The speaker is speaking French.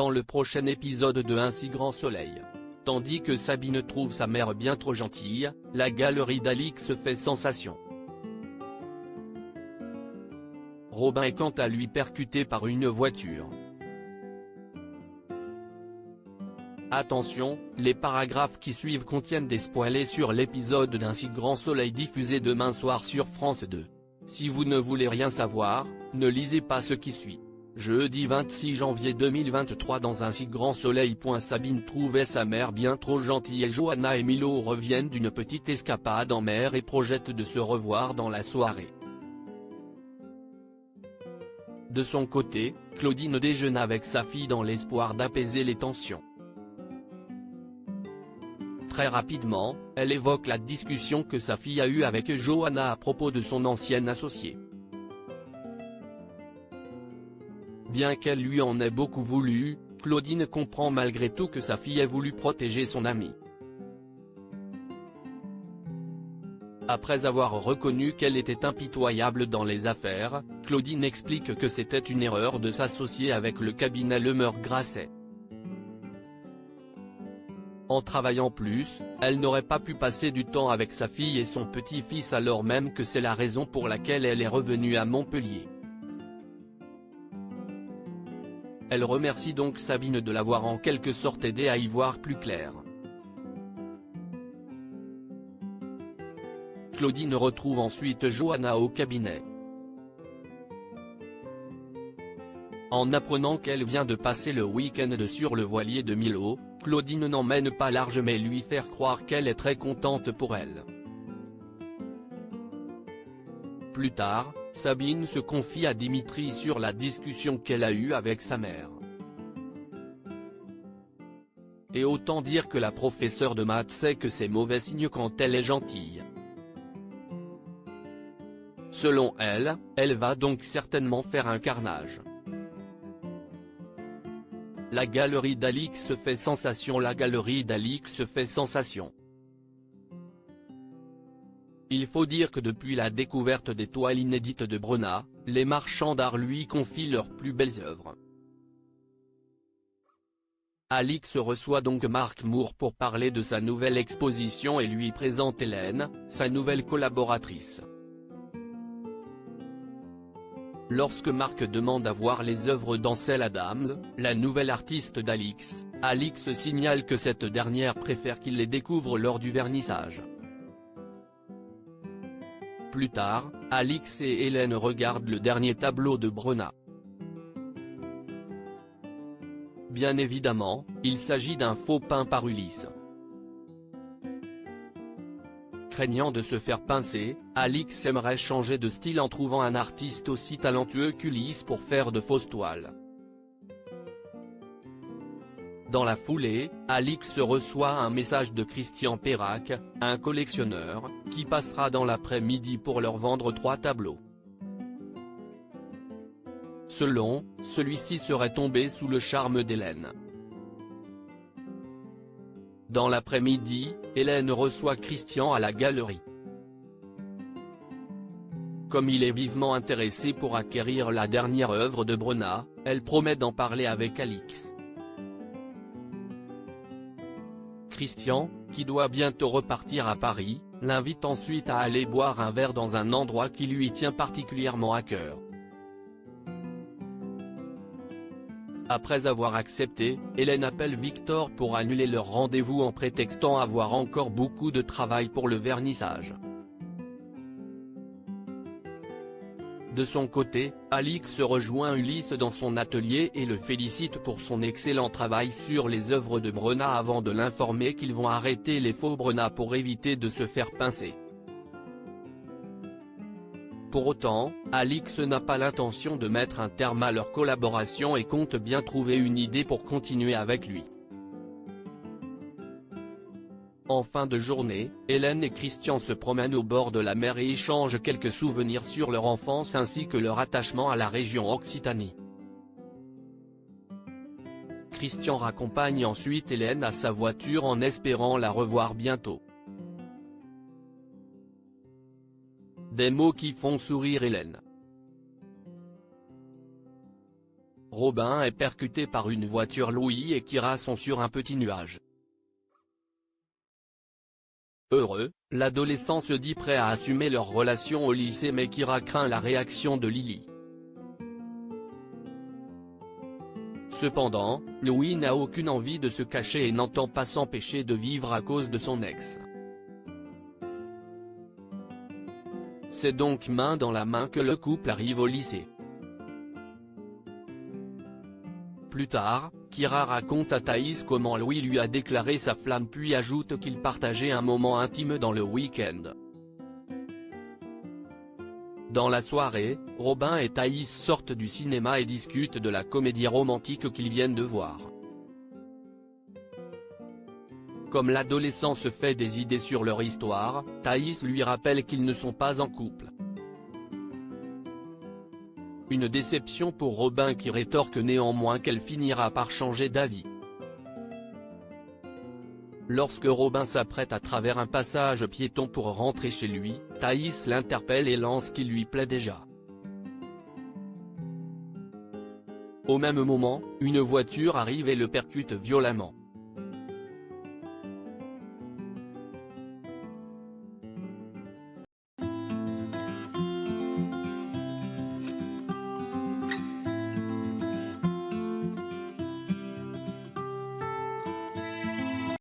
dans le prochain épisode de Un si grand soleil. Tandis que Sabine trouve sa mère bien trop gentille, la galerie d'Alix fait sensation. Robin est quant à lui percuté par une voiture. Attention, les paragraphes qui suivent contiennent des spoilers sur l'épisode d'Un si grand soleil diffusé demain soir sur France 2. Si vous ne voulez rien savoir, ne lisez pas ce qui suit. Jeudi 26 janvier 2023 dans Un si grand soleil. Sabine trouvait sa mère bien trop gentille et Johanna et Milo reviennent d'une petite escapade en mer et projettent de se revoir dans la soirée. De son côté, Claudine déjeune avec sa fille dans l'espoir d'apaiser les tensions. Très rapidement, elle évoque la discussion que sa fille a eue avec Johanna à propos de son ancienne associée. Bien qu'elle lui en ait beaucoup voulu, Claudine comprend malgré tout que sa fille ait voulu protéger son amie. Après avoir reconnu qu'elle était impitoyable dans les affaires, Claudine explique que c'était une erreur de s'associer avec le cabinet Lemeur-Grasset. En travaillant plus, elle n'aurait pas pu passer du temps avec sa fille et son petit-fils alors même que c'est la raison pour laquelle elle est revenue à Montpellier. Elle remercie donc Sabine de l'avoir en quelque sorte aidé à y voir plus clair. Claudine retrouve ensuite Johanna au cabinet. En apprenant qu'elle vient de passer le week-end sur le voilier de Milo, Claudine n'emmène pas large mais lui faire croire qu'elle est très contente pour elle. Plus tard, Sabine se confie à Dimitri sur la discussion qu'elle a eue avec sa mère. Et autant dire que la professeure de maths sait que c'est mauvais signe quand elle est gentille. Selon elle, elle va donc certainement faire un carnage. La galerie d'Alix fait sensation. La galerie d'Alix fait sensation. Il faut dire que depuis la découverte des toiles inédites de Brenna, les marchands d'art lui confient leurs plus belles œuvres. Alix reçoit donc Marc Moore pour parler de sa nouvelle exposition et lui présente Hélène, sa nouvelle collaboratrice. Lorsque Marc demande à voir les œuvres d'Ansel Adams, la nouvelle artiste d'Alix, Alix signale que cette dernière préfère qu'il les découvre lors du vernissage. Plus tard, Alix et Hélène regardent le dernier tableau de Brenna. Bien évidemment, il s'agit d'un faux peint par Ulysse. Craignant de se faire pincer, Alix aimerait changer de style en trouvant un artiste aussi talentueux qu'Ulysse pour faire de fausses toiles. Dans la foulée, Alix reçoit un message de Christian Perrac, un collectionneur, qui passera dans l'après-midi pour leur vendre 3 tableaux. Selon, celui-ci serait tombé sous le charme d'Hélène. Dans l'après-midi, Hélène reçoit Christian à la galerie. Comme il est vivement intéressé pour acquérir la dernière œuvre de Brenna, elle promet d'en parler avec Alix. Christian, qui doit bientôt repartir à Paris, l'invite ensuite à aller boire un verre dans un endroit qui lui tient particulièrement à cœur. Après avoir accepté, Hélène appelle Victor pour annuler leur rendez-vous en prétextant avoir encore beaucoup de travail pour le vernissage. De son côté, Alix rejoint Ulysse dans son atelier et le félicite pour son excellent travail sur les œuvres de Brenna avant de l'informer qu'ils vont arrêter les faux Brenna pour éviter de se faire pincer. Pour autant, Alix n'a pas l'intention de mettre un terme à leur collaboration et compte bien trouver une idée pour continuer avec lui. En fin de journée, Hélène et Christian se promènent au bord de la mer et échangent quelques souvenirs sur leur enfance ainsi que leur attachement à la région Occitanie. Christian raccompagne ensuite Hélène à sa voiture en espérant la revoir bientôt. Des mots qui font sourire Hélène. Robin est percuté par une voiture. Louis et Kira sont sur un petit nuage. Heureux, l'adolescent se dit prêt à assumer leur relation au lycée, mais Kira craint la réaction de Lily. Cependant, Louis n'a aucune envie de se cacher et n'entend pas s'empêcher de vivre à cause de son ex. C'est donc main dans la main que le couple arrive au lycée. Plus tard, Kira raconte à Thaïs comment Louis lui a déclaré sa flamme, puis ajoute qu'ils partageaient un moment intime dans le week-end. Dans la soirée, Robin et Thaïs sortent du cinéma et discutent de la comédie romantique qu'ils viennent de voir. Comme l'adolescent se fait des idées sur leur histoire, Thaïs lui rappelle qu'ils ne sont pas en couple. Une déception pour Robin qui rétorque néanmoins qu'elle finira par changer d'avis. Lorsque Robin s'apprête à travers un passage piéton pour rentrer chez lui, Thaïs l'interpelle et lance ce qui lui plaît déjà. Au même moment, une voiture arrive et le percute violemment.